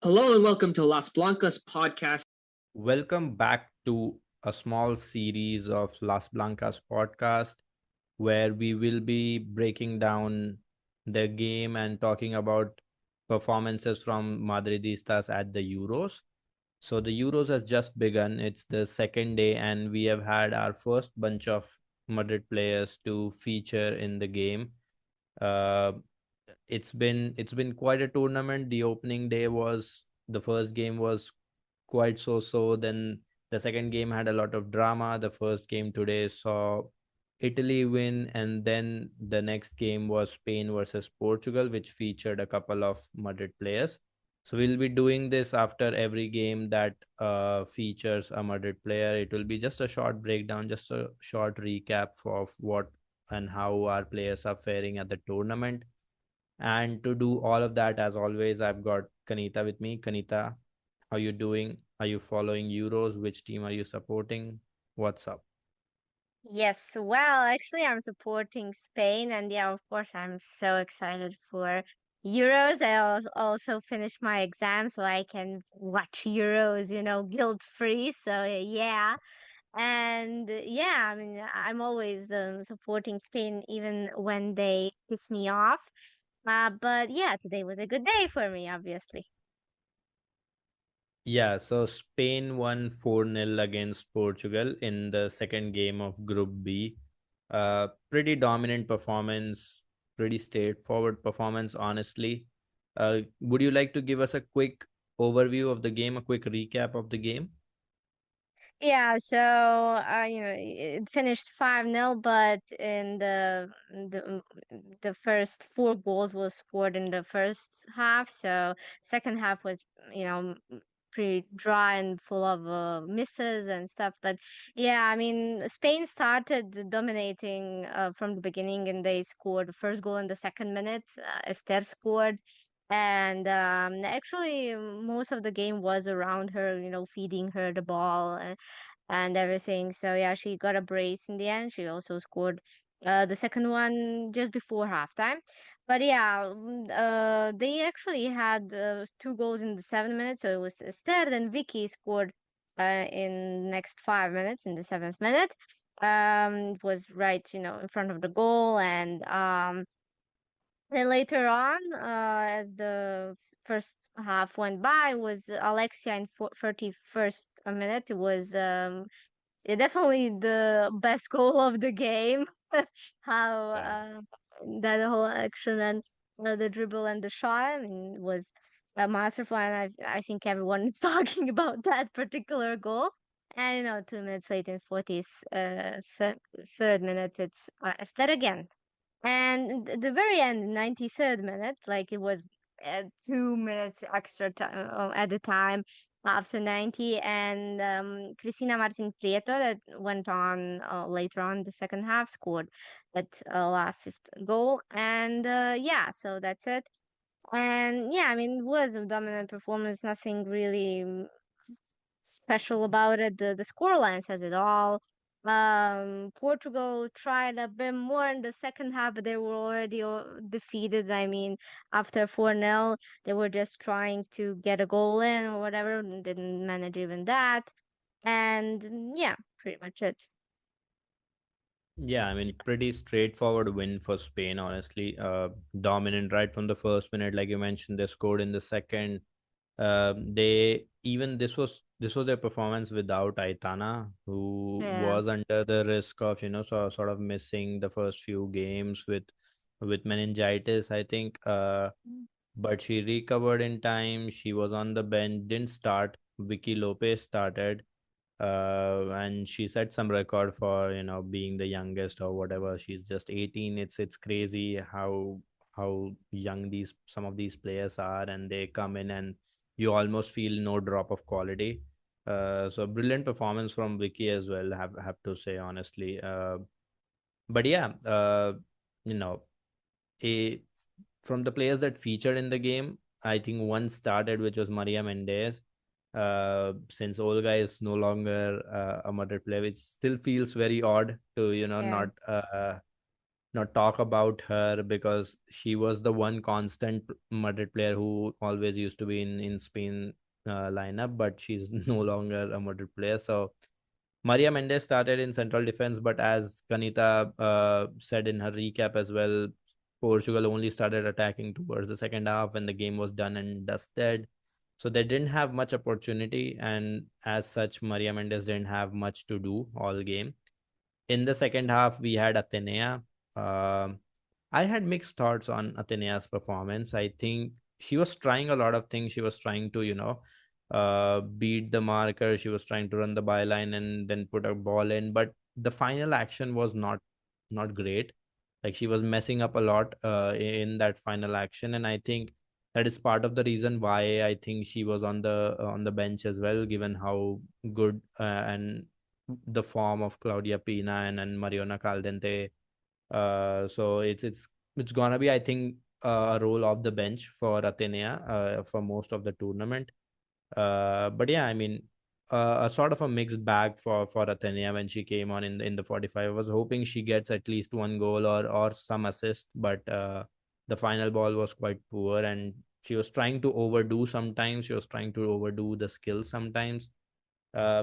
Hello and welcome to Las Blancas Podcast. Welcome back to a small series of Las Blancas Podcast, where we will be breaking down the game and talking about performances from Madridistas at the Euros. So the Euros has just begun. It's the second day, and we have had our first bunch of Madrid players to feature in the game. Uh, it's been quite a tournament. The opening day was the first game was quite so. Then the second game had a lot of drama. The first game today saw Italy win, and then the next game was Spain versus Portugal, which featured a couple of Madrid players. So we'll be doing this after every game that features a Madrid player. It will be just a short breakdown, just a short recap of what and how our players are faring at the tournament. And to do all of that, as always, I've got Kanita with me. Kanita, how you doing? Are you following Euros? Which team are you supporting? What's up? Yes, well, actually, I'm supporting Spain, and yeah, of course, I'm so excited for Euros. I also finished my exam, so I can watch Euros, guilt-free. So yeah, and yeah, I mean, I'm always supporting Spain, even when they piss me off. But yeah, today was a good day for me, obviously. Yeah, so Spain won 4-0 against Portugal in the second game of Group B. Pretty dominant performance, pretty straightforward performance, honestly. Would you like to give us a quick overview of the game, a quick recap of the game? Yeah, so it finished 5-0, but in the first four goals was scored in the first half. So second half was, pretty dry and full of misses and stuff. But yeah, I mean, Spain started dominating from the beginning, and they scored the first goal in the second minute. Esther scored. And actually, most of the game was around her, feeding her the ball and everything. So yeah, she got a brace in the end. She also scored the second one just before halftime. But yeah, they actually had two goals in the 7 minutes. So it was Esther, then Vicky scored in next 5 minutes in the seventh minute. It was right, in front of the goal, and then later on, as the first half went by, was Alexia in 31st minute. It was yeah, definitely the best goal of the game. How Yeah. that whole action and the dribble and the shot, I mean, was a masterful, and I think everyone is talking about that particular goal. And 2 minutes later, in 40th third minute, it's Esther again. And the very end, 93rd minute, like it was 2 minutes extra time at the time after 90, and Cristina Martin Prieto that went on later on the second half scored that last fifth goal, and yeah, so that's it. And yeah, I mean, it was a dominant performance, nothing really special about it. The scoreline says it all. Portugal tried a bit more in the second half, but they were already defeated. I mean, after 4-0, they were just trying to get a goal in or whatever, and didn't manage even that. And yeah, pretty much it. Yeah, I mean, pretty straightforward win for Spain, honestly. Dominant right from the first minute, like you mentioned. They scored in the second. They even this was their performance without Aitana, who Yeah. was under the risk of sort of missing the first few games with meningitis, I think. But she recovered in time. She was on the bench, didn't start. Vicky Lopez started, and she set some record for being the youngest or whatever. She's just 18. It's crazy how young these some of these players are, and they come in and you almost feel no drop of quality. So brilliant performance from Vicky as well, have to say, honestly. But yeah, you know a from the players that featured in the game, I think one started, which was Maria Mendez. Since Olga is no longer a Madrid player, which still feels very odd to Yeah. not talk about her, because she was the one constant Madrid player who always used to be in Spain lineup, but she's no longer a Madrid player. So Maria Méndez started in central defense, but as Kanita said in her recap as well, Portugal only started attacking towards the second half when the game was done and dusted. So they didn't have much opportunity, and as such, Maria Méndez didn't have much to do all game. In the second half, we had Athenea. Um I had mixed thoughts on Athenea's performance. I think she was trying a lot of things. She was trying to, beat the marker. She was trying to run the byline and then put a ball in. But the final action was not great. Like, she was messing up a lot in that final action, and I think that is part of the reason why I think she was on the bench as well, given how good and the form of Claudia Pina and Mariona Caldente. So it's gonna be, I think, a role off the bench for Athenea for most of the tournament. But yeah, I mean, a sort of a mixed bag for Athenea when she came on in the 45. I was hoping she gets at least one goal or some assist, but the final ball was quite poor, and she was trying to overdo sometimes. She was trying to overdo the skills sometimes,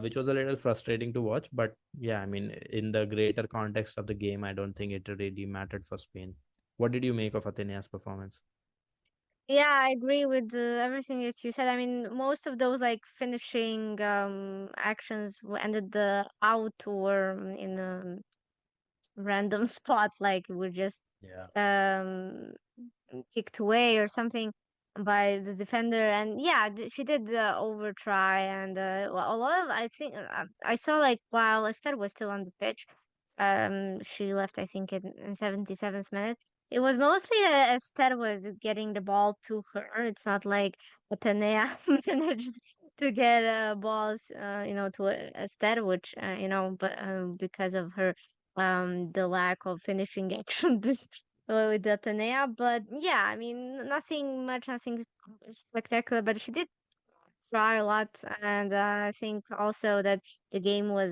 which was a little frustrating to watch. But yeah, I mean, in the greater context of the game, I don't think it really mattered for Spain. What did you make of Athenea's performance? Yeah, I agree with everything that you said. I mean, most of those like finishing actions ended the out or in a random spot, like we just Yeah. um kicked away or something by the defender. And yeah, she did the over try, and well, a lot of, I think, I saw like while Esther was still on the pitch, she left, I think, in 77th minute. It was mostly Esther was getting the ball to her. It's not like Athenea managed to get balls, to Esther, which but because of her the lack of finishing action with Athenea. But yeah, I mean, nothing spectacular, but she did try a lot. And I think also that the game was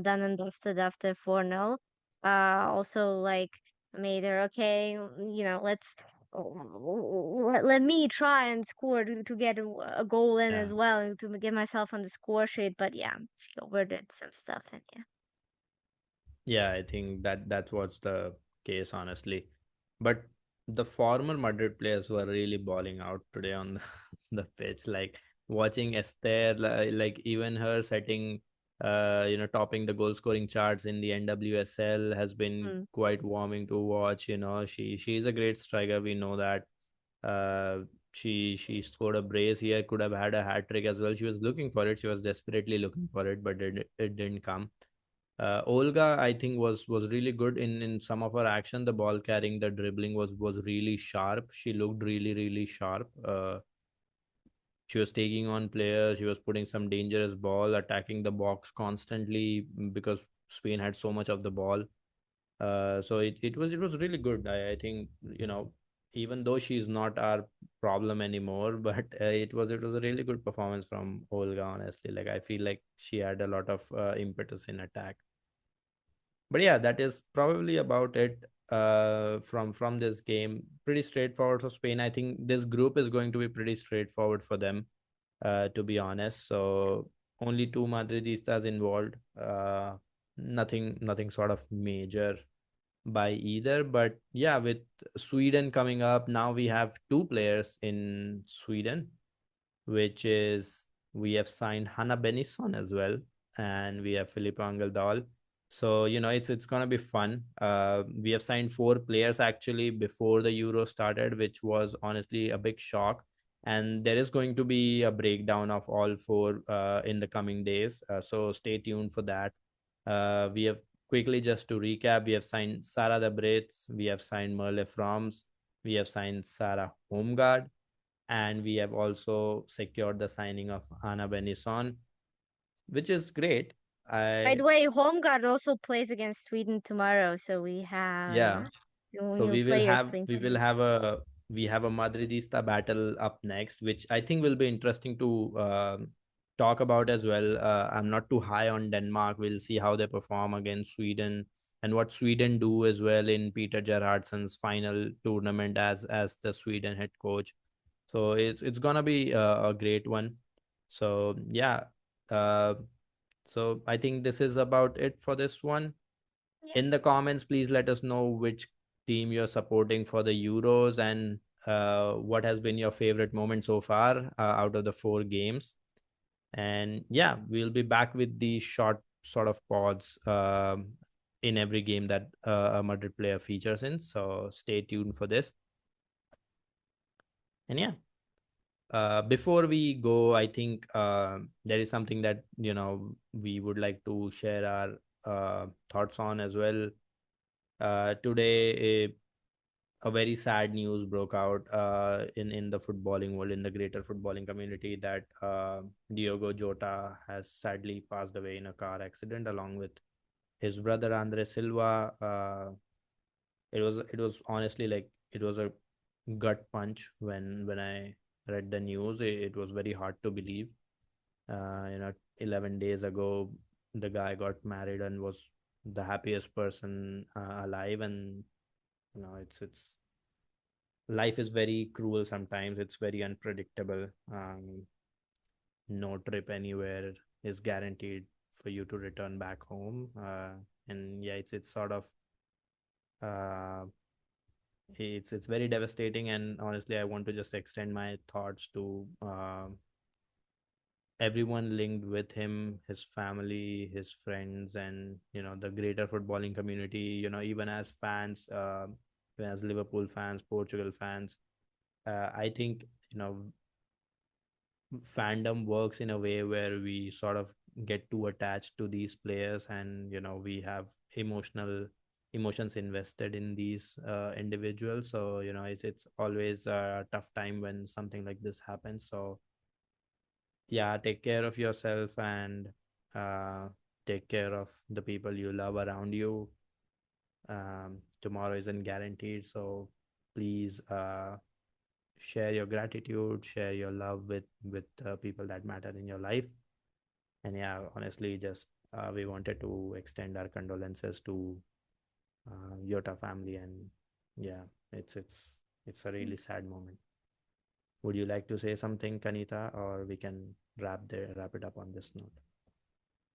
done and dusted after 4-0. Also, like, made her, okay, let's. Let me try and score to get a goal in Yeah. as well, to get myself on the score sheet. But yeah, she overdid some stuff, and yeah. Yeah, I think that's what's the case, honestly. But the former Madrid players were really balling out today on the pitch. Like, watching Esther, like even her setting, topping the goal scoring charts in the NWSL has been Mm. quite warming to watch. She's a great striker. We know that. Uh, she scored a brace here. Could have had a hat trick as well. She was looking for it. She was desperately looking for it, but it didn't come. Olga, I think, was really good in some of her action. The ball carrying, the dribbling was really sharp. She looked really sharp. She was taking on players. She was putting some dangerous ball, attacking the box constantly, because Spain had so much of the ball. So it was really good. I think, even though she's not our problem anymore, but it was a really good performance from Olga. Honestly, like, I feel like she had a lot of impetus in attack. But yeah, that is probably about it from this game. Pretty straightforward for Spain. I think this group is going to be pretty straightforward for them, to be honest. So only two Madridistas involved. Nothing sort of major by either. But yeah, with Sweden coming up now, we have two players in Sweden, which is, we have signed Hannah Benison as well, and we have Filippo Angeldal. So it's gonna be fun. We have signed four players actually before the Euro started, which was honestly a big shock. And there is going to be a breakdown of all four in the coming days. So stay tuned for that. We have, quickly just to recap, we have signed Sarah De Brits, we have signed Merle Froms, we have signed Sarah Homegaard, and we have also secured the signing of Anna Benison, which is great. By the I way, Home Guard also plays against Sweden tomorrow, so we have Yeah, two so new players playing we will together. have a we have a Madridista battle up next, which I think will be interesting to talk about as well. I'm not too high on Denmark. We'll see how they perform against Sweden. and what Sweden do as well in Peter Gerhardson's final tournament as the Sweden head coach. So it's gonna be a great one. So yeah, uh, so I think this is about it for this one. Yeah. In the comments, please let us know which team you're supporting for the Euros, and what has been your favorite moment so far out of the 4 games. And yeah, we'll be back with these short sort of pods in every game that a Madrid player features in. So stay tuned for this. And yeah, before we go, I think there is something that we would like to share our thoughts on as well. Today, a very sad news broke out in the footballing world, in the greater footballing community, that Diogo Jota has sadly passed away in a car accident along with his brother Andre Silva. It was honestly, like, it was a gut punch when I read the news. It was very hard to believe. 11 days ago, the guy got married and was the happiest person alive, and it's life is very cruel sometimes. It's very unpredictable. No trip anywhere is guaranteed for you to return back home. And yeah, it's sort of uh, it's very devastating. And honestly, I want to just extend my thoughts to everyone linked with him, his family, his friends, and the greater footballing community. Even as fans, even as Liverpool fans, Portugal fans, I think fandom works in a way where we sort of get too attached to these players, and we have emotions invested in these individuals. So it's always a tough time when something like this happens. So yeah, take care of yourself, and uh, take care of the people you love around you. Tomorrow isn't guaranteed, so please share your gratitude, share your love with people that matter in your life. And yeah, honestly, just we wanted to extend our condolences to Yota family. And yeah, it's a really sad moment. Would you like to say something, Kanita, or we can wrap it up on this note?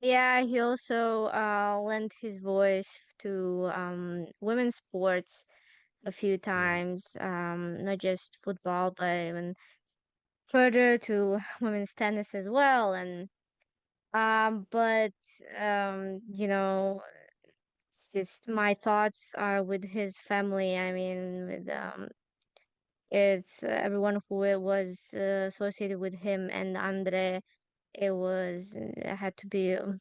Yeah, he also lent his voice to women's sports a few Yeah. times, not just football, but even further to women's tennis as well. And but you know, it's just my thoughts are with his family. I mean, with it's everyone who it was associated with him and Andre. It was it had to be a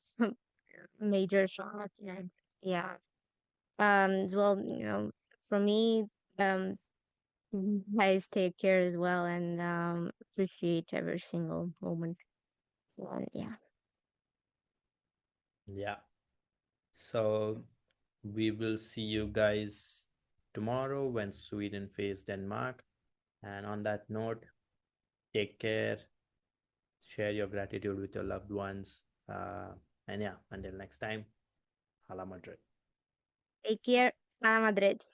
major shock. And yeah. As well, for me, um, guys take care as well and appreciate every single moment. Well, yeah. Yeah. So we will see you guys tomorrow when Sweden face Denmark. And on that note, take care, share your gratitude with your loved ones. And yeah, until next time, Hala Madrid. Take care. Madrid.